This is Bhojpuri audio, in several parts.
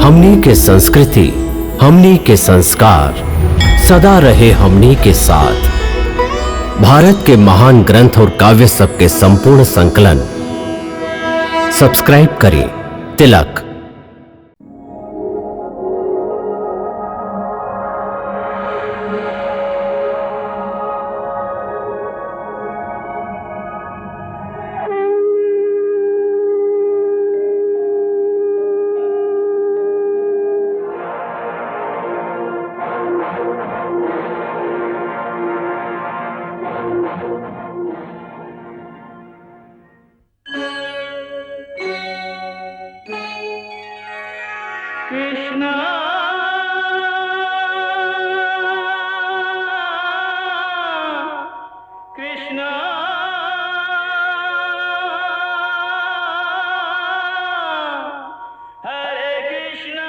हमनी के संस्कृति, हमनी के संस्कार सदा रहे हमनी के साथ। भारत के महान ग्रंथ और काव्य सब के संपूर्ण संकलन सब्सक्राइब करें तिलक। कृष्णा कृष्णा हरे कृष्णा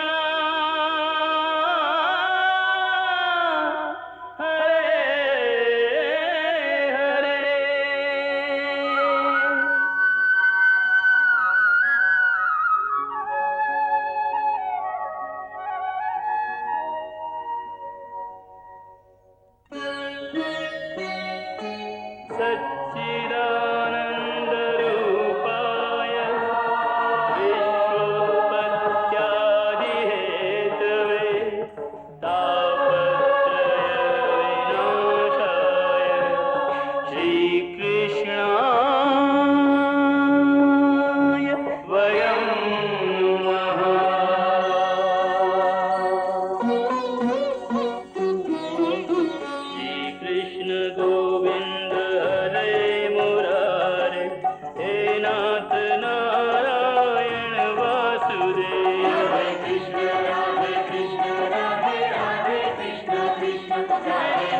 हरे हरे। सच्चिदानन्दरूपाय विश्वोत्पत्त्यादिहेतवे तापत्रयविनाशाय श्रीकृष्णाय वयं नमः। श्रीकृष्ण गोविंद हरे मुरारे, हे नाथ नारायण वासुदेव। हरे कृष्ण राधे कृष्ण कृष्ण हरे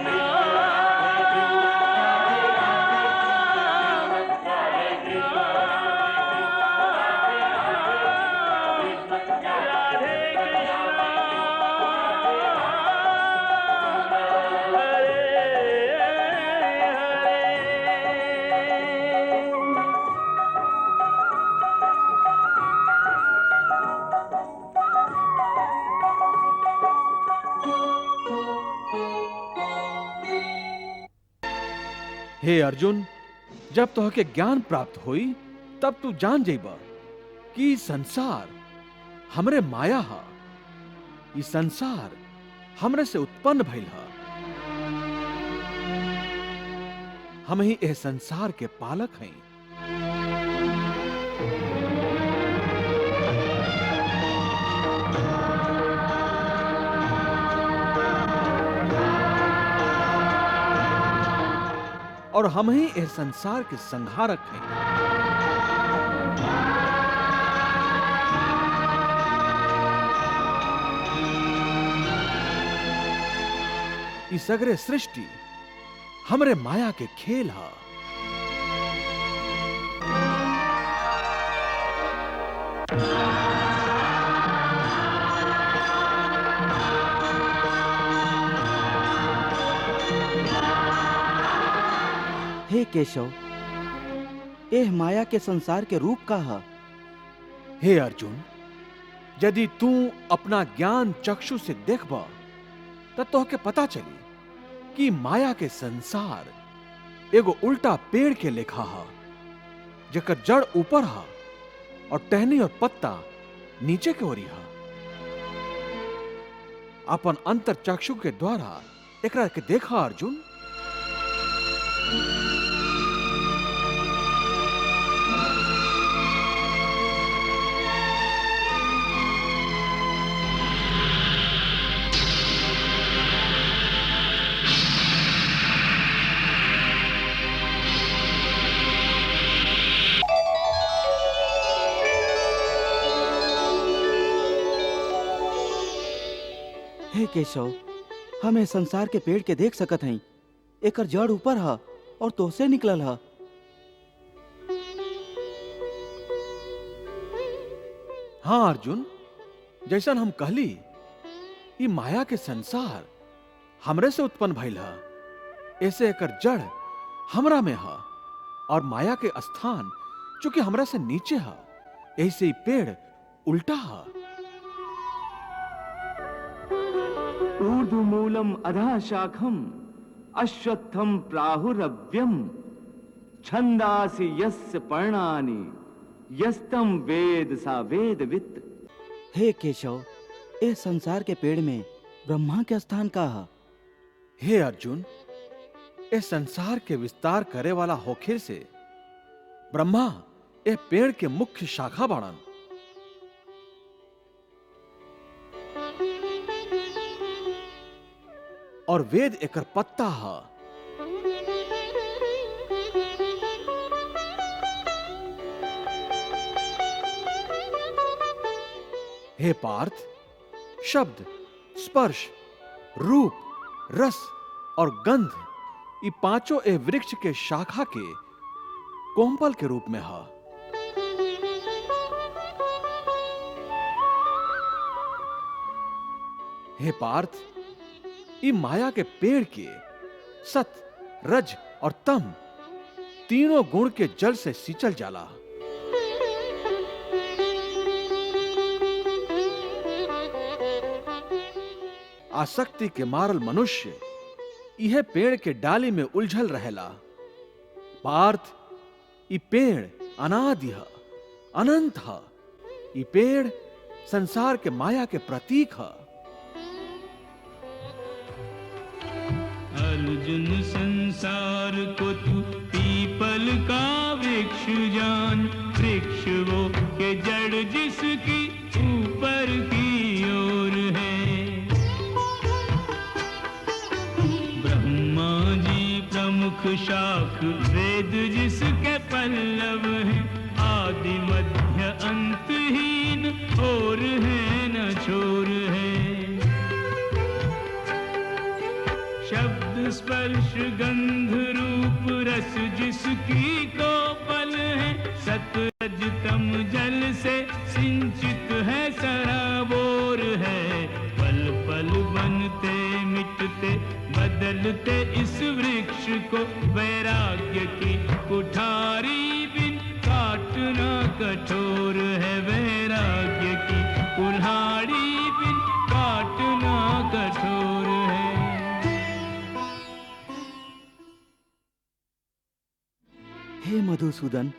हे अर्जुन, जब तोहके ज्ञान प्राप्त हुई तब तू जान जेबा कि ई संसार हमरे माया हा। ई संसार हमरे से उत्पन्न भइल हा। हम ही एह संसार के पालक हैं। और हम ही इस संसार के संहारक हैं। इस सगरे सृष्टि हमरे माया के खेल हा। हे केशव, एह माया के संसार के रूप का है? हे अर्जुन, यदि तू अपना ज्ञान चक्षु से देखबा तब तोहके पता चली कि माया के संसार एगो उल्टा पेड़ के लेखा हा, जेकर जड़ ऊपर हा और टहनी और पत्ता नीचे के ओरी हा। अपन अंतर चक्षु के द्वारा एकरा के देखा अर्जुन। हे केशव, हम इस संसार के पेड़ के देख सकत हई। एकर जड़ ऊपर है और तोहसे निकलल है। हाँ अर्जुन, जैसन हम कहली, ये माया के संसार हमरे से उत्पन्न भइल है। ऐसे एकर जड़ हमरा में है और माया के स्थान चूंकि हमरा से नीचे है, ऐसे ही पेड़ उल्टा है। ऊर्ध्वमूलम अधः शाखम अश्वत्थम प्राहुरव्यम छंदासि यस्य पर्णानि यस्तम वेद सा वेदवित्। हे केशव, इस संसार के पेड़ में ब्रह्मा के स्थान का है। हे अर्जुन, इस संसार के विस्तार करे वाला होखे से ब्रह्मा ए पेड़ के मुख्य शाखा बाणन। और वेद एकर पत्ता है। हे पार्थ, शब्द, स्पर्श, रूप, रस और गंध ये पांचों ए वृक्ष के शाखा के कोम्पल के रूप में है। हे पार्थ, ये माया के पेड़ के सत, रज और तम तीनों गुण के जल से सींचल जाला। आसक्ति के मारल मनुष्य यह पेड़ के डाली में उलझल रहेला। पार्थ, ये पेड़ अनादि है, अनंत है। ये पेड़ संसार के माया के प्रतीक है। अर्जुन संसार को तू पीपल का वृक्ष जान, वृक्ष वो के जड़ जिसकी ऊपर की ओर है। ब्रह्मा जी प्रमुख शाख, वेद जिसके पल्लव है। आदि मध्य अंतहीन, और है न छोर है। शब्द स्पर्श गंध रूप रस जिसकी को पल है। सतरज तम जल से सिंचित है, सराबोर है। पल पल बनते मिटते बदलते इस वृक्ष को। वैराग्य की कुठारी बिन काटना कठोर है। वैराग्य की कुल्हाड़ी बिन काटना कठोर है। हे मधुसूदन,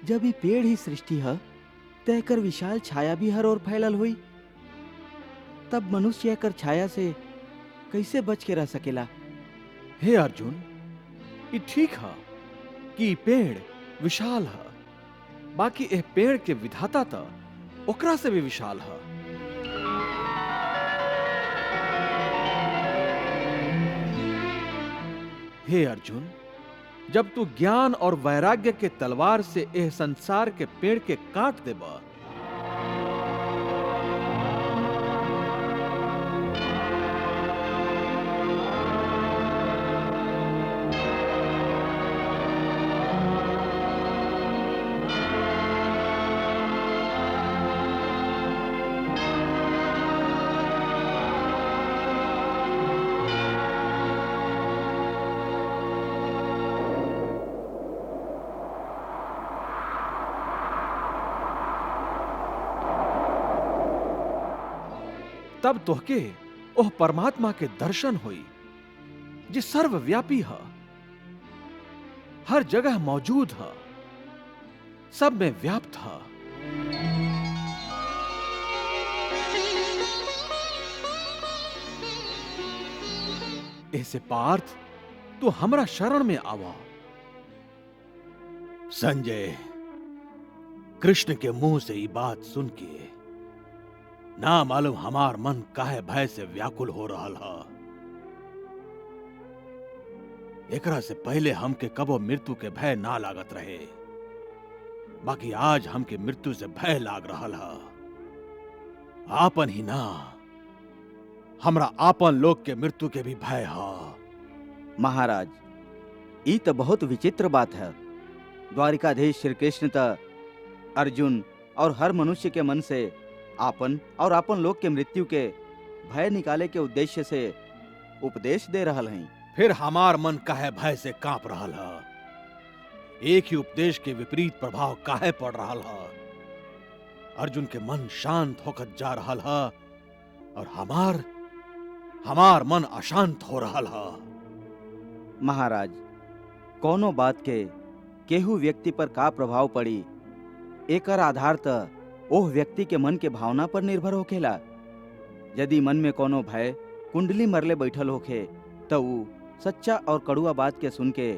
जब ये पेड़ ही सृष्टि है तो एकर विशाल छाया भी हर ओर फैलल हुई। तब मनुष्य एकर छाया से कैसे बच के रह सकेला? हे अर्जुन, ये ठीक है कि ये पेड़ विशाल है, बाकी ए पेड़ के विधाता तो ओकरा से भी विशाल है। हे अर्जुन, जब तू ज्ञान और वैराग्य के तलवार से एह संसार के पेड़ के काट देबा, तब तोहके ओह परमात्मा के दर्शन हुई जो सर्वव्यापी है, हर जगह मौजूद है, सब में व्याप्त है। ऐसे पार्थ, तू हमरा शरण में आवा। संजय, कृष्ण के मुंह से ये बात सुन के ना मालूम हमार मन काहे भय से व्याकुल हो रहा है। एकरा से पहले हमके कबो मृत्यु के भय ना लागत रहे, बाकी आज हमके मृत्यु से भय लाग रहा है। आपन ही ना, हमरा आपन लोग के मृत्यु के भी भय है। महाराज, ये तो बहुत विचित्र बात है। द्वारिकाधीश श्री कृष्ण तो अर्जुन और हर मनुष्य के मन से आपन और आपन लोग के मृत्यु के भय निकाले के उद्देश्य से उपदेश दे रहा हैं। फिर हमार मन काहे भय से कांप रहा है। एक ही उपदेश के विपरीत प्रभाव काहे पड़ रहा है। अर्जुन के मन शांत होकर जा रहा है और हमार मन अशांत हो रहा है। महाराज, कोनो बात के केहू व्यक्ति पर का प्रभाव पड़ी, एकर आधार त ओह व्यक्ति के मन के भावना पर निर्भर होखेला। यदि मन में कोनो भय कुंडली मरले बैठल होखे तो ऊ सच्चा और कड़ुआ बात के सुन के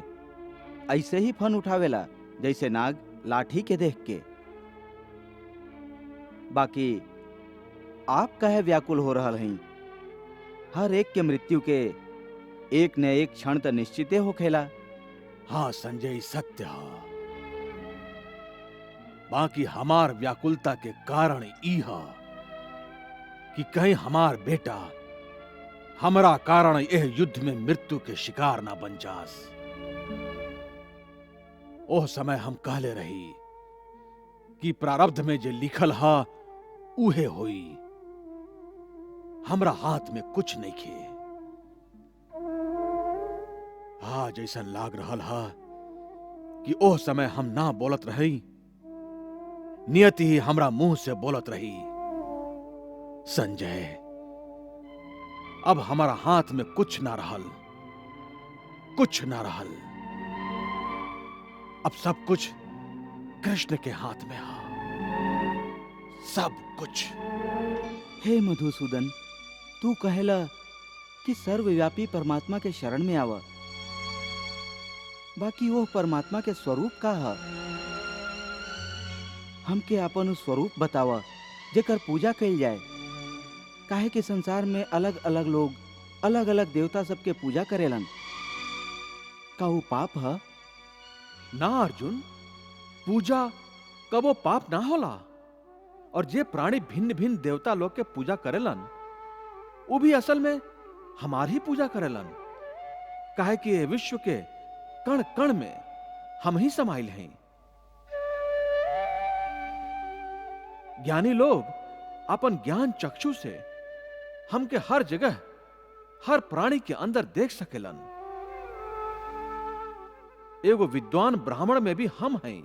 ऐसे ही फन उठावेला, जैसे नाग लाठी के देख के। बाकी आप काहे व्याकुल हो रहल हई? हर एक के मृत्यु के एक न एक क्षण त निश्चित होखेला। हाँ संजय, सत्य है। बाकी हमार व्याकुलता के कारण ई है कि कहीं हमार बेटा हमरा कारण यह युद्ध में मृत्यु के शिकार ना बन जास। ओह समय हम कहले रही कि प्रारब्ध में जे लिखल है उहे होई, हमरा हाथ में कुछ नहीं खे। हाँ, जैसन लाग रहल है कि ओह समय हम ना बोलत रही, नियति ही हमरा मुंह से बोलत रही। संजय, अब हमारा हाथ में कुछ ना रहल, कुछ ना रहल। अब सब कुछ कृष्ण के हाथ में है, सब कुछ। हे मधुसूदन, तू कहेला कि सर्वव्यापी परमात्मा के शरण में आवा, बाकी वो परमात्मा के स्वरूप का है? हमके अपन उस स्वरूप बतावा जेकर पूजा कइल जाए। काहे कि संसार में अलग अलग लोग अलग अलग देवता सबके पूजा करेलन। का वो पाप है? ना अर्जुन, पूजा कबो पाप ना होला। और जे प्राणी भिन्न भिन्न देवता लोग के पूजा करेलन वो भी असल में हमारी पूजा करेलन। काहे कि ये विश्व के कण कण में हम ही समाइल हैं। ज्ञानी लोग अपन ज्ञान चक्षु से हमके हर जगह हर प्राणी के अंदर देख सकेलन। एगो विद्वान ब्राह्मण में भी हम हैं,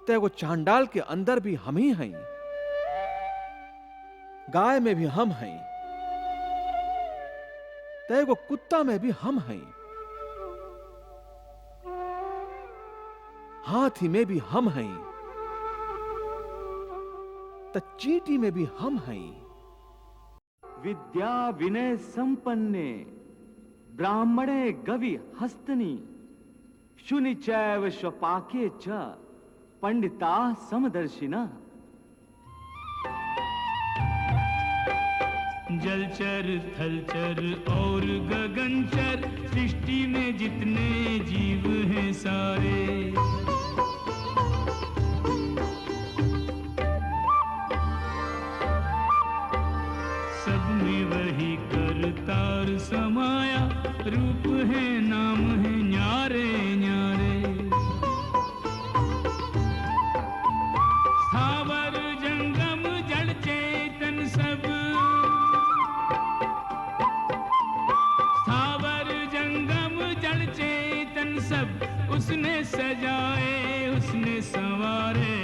तो एगो चांडाल के अंदर भी हम ही हैं। गाय में भी हम हैं, तो एगो कुत्ता में भी हम हैं। हाथी में भी हम हैं, तो चींटी में भी हम हैं। विद्या विनय संपन्ने ब्राह्मणे गवि हस्तनि शुनि चैव स्वपाके च पंडिता समदर्शिना। जलचर थलचर और गगनचर सृष्टि में जितने जीव हैं सारे, सब में वही करतार समाया, रूप है नाम है न्यारे न्यारे। स्थावर जंगम जड़ चेतन सब, स्थावर जंगम जड़ चेतन सब उसने सजाए उसने संवारे।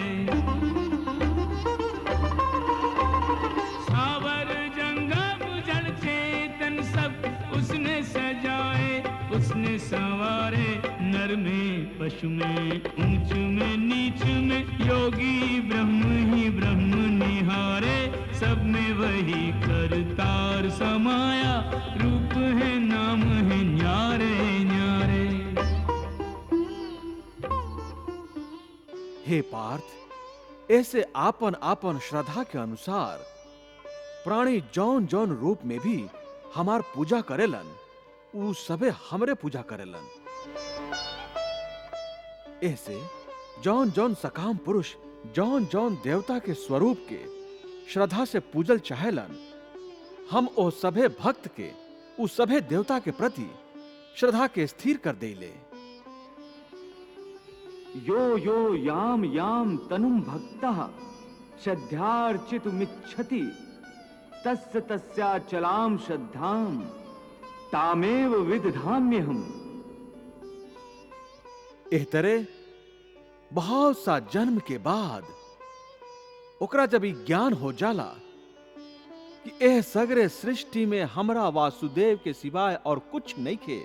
स्थावर जंगम जड़ चेतन सब उसने सजाए उसने संवारे। नर में पशु में ऊंच में नीच में योगी ब्रह्म ही ब्रह्म निहारे। सब में वही करतार समाया, रूप है नाम है न्यारे न्यारे। हे पार्थ, ऐसे आपन आपन श्रद्धा के अनुसार प्राणी जौन जौन रूप में भी हमार पूजा करेलन, उ सबे हमरे पूजा करेलन। ऐसे जौन जौन सकाम पुरुष जौन जौन देवता के स्वरूप के श्रद्धा से पूजल चाहेलन, हम ओ सभे भक्त के उ सभे देवता के प्रति श्रद्धा के स्थिर कर देले। यो यो याम याम तनुम भक्तः श्रद्धार्चितुमिच्छति तस्य तस्याचलाम श्रद्धाम तामेव विदधाम्यहम्। एह तरह बहुत सा जन्म के बाद ओकरा जब ई ज्ञान हो जाला कि एह सगरे सृष्टि में हमरा वासुदेव के सिवाय और कुछ नहीं खे,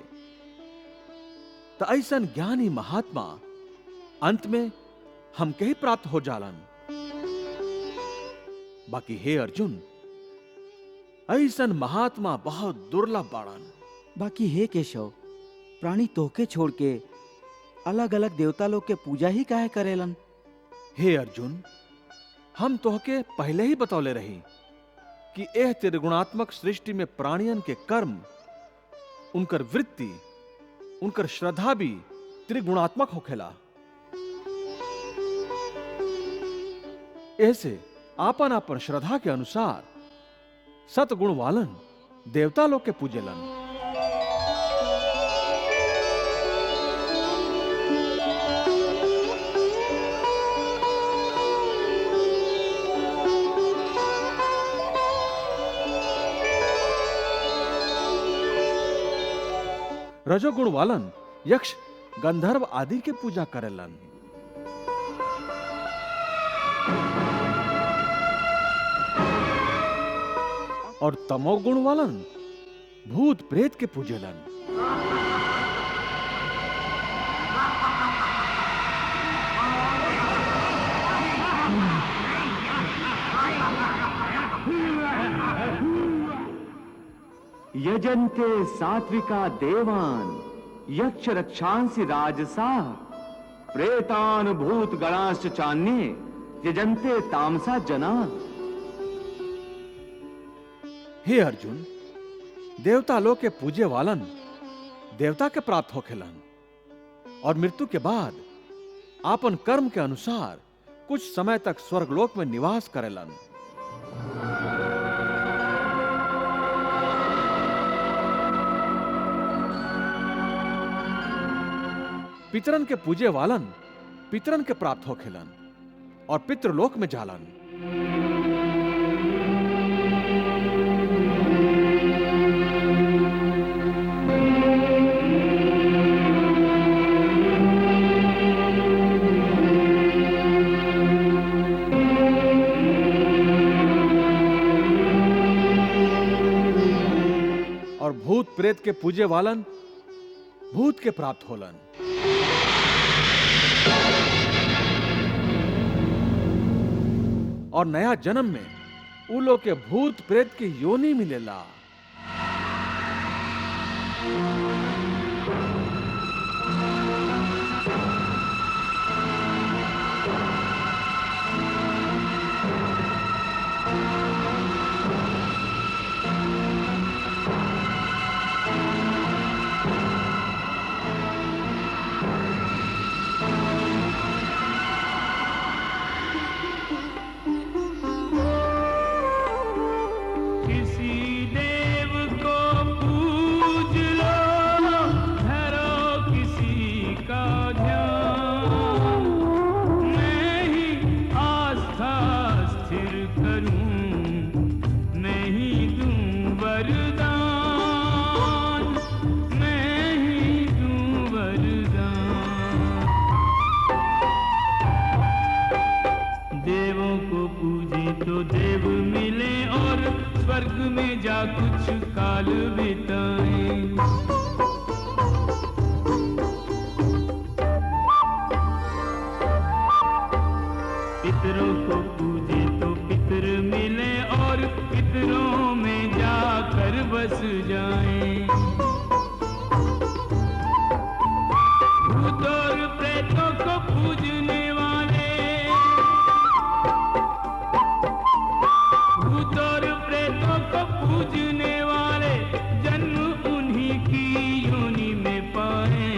तो ऐसन ज्ञानी महात्मा अंत में हमके ही प्राप्त हो जालन। बाकी हे अर्जुन, ऐसन महात्मा बहुत दुर्लभ बाड़न। बाकी हे केशव, प्राणी तोहके छोड़ के अलग अलग देवता लोग के पूजा ही काहे करेलन? हे अर्जुन, हम तोहके पहले ही बतौले रही कि एह त्रिगुणात्मक सृष्टि में प्राणियन के कर्म, उनकर वृत्ति, उनकर श्रद्धा भी त्रिगुणात्मक होखेला। ऐसे आपन आपन श्रद्धा के अनुसार सतगुण वालन देवता लोग के पूजेलन। रजोगुण वालन यक्ष, गंधर्व आदि के पूजा करेलन। और तमोगुण वालन भूत प्रेत के पूजेलन। यजन्ते सात्विका देवान यक्ष रक्षांसि राजसा प्रेतान भूत गणाश्च चान्ये यजन्ते तामसा जना। हे अर्जुन, देवता लोग के पूजे वालन देवता के प्राप्त होखेलन और मृत्यु के बाद आपन कर्म के अनुसार कुछ समय तक स्वर्गलोक में निवास करेलन। पितरन के पूजे वालन पितरन के प्राप्त होखेलन और पितृलोक में जालन। और भूत प्रेत के पूजे वालन भूत के प्राप्त होलन। और नया जन्म में उलो के भूत प्रेत की योनि मिलेला। स्वर्ग में जा कुछ काल बिताए। पितरों को पूजे तो पितर मिले और पितरों में जाकर बस जाएं। भूत और प्रेतों को पूजने वाले, भूत और प्रेतों को पूजने वाले जन्म उन्हीं की योनि में पाए।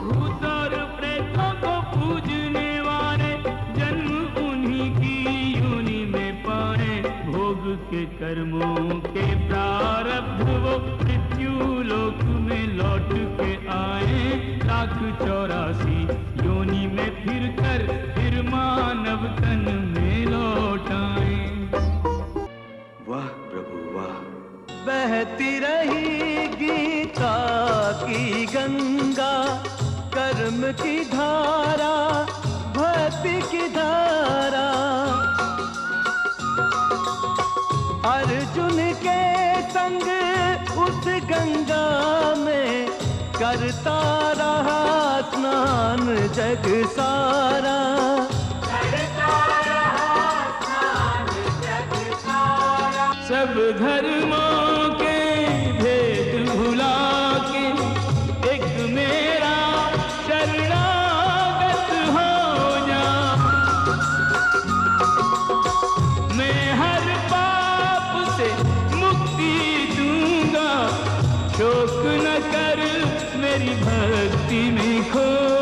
भूत और प्रेतों को पूजने वाले जन्म उन्हीं की योनि में पाए। भोग के कर्मों के प्रारब्ध वो मृत्यु लोक में लौट के आए। 1,84 योनि में फिर कर फिर मानव तन में लौट आए। वाह प्रभु वाह। बहती रही गीता की गंगा, कर्म की धारा भक्ति की धारा। करता रहा स्नान जग सारा, सब धर्मों के भेद भुला के एक मेरा शरणागत हो जा। मैं हर पाप से मुक्ति दूंगा, शोक न कर मेरी भक्ति में खो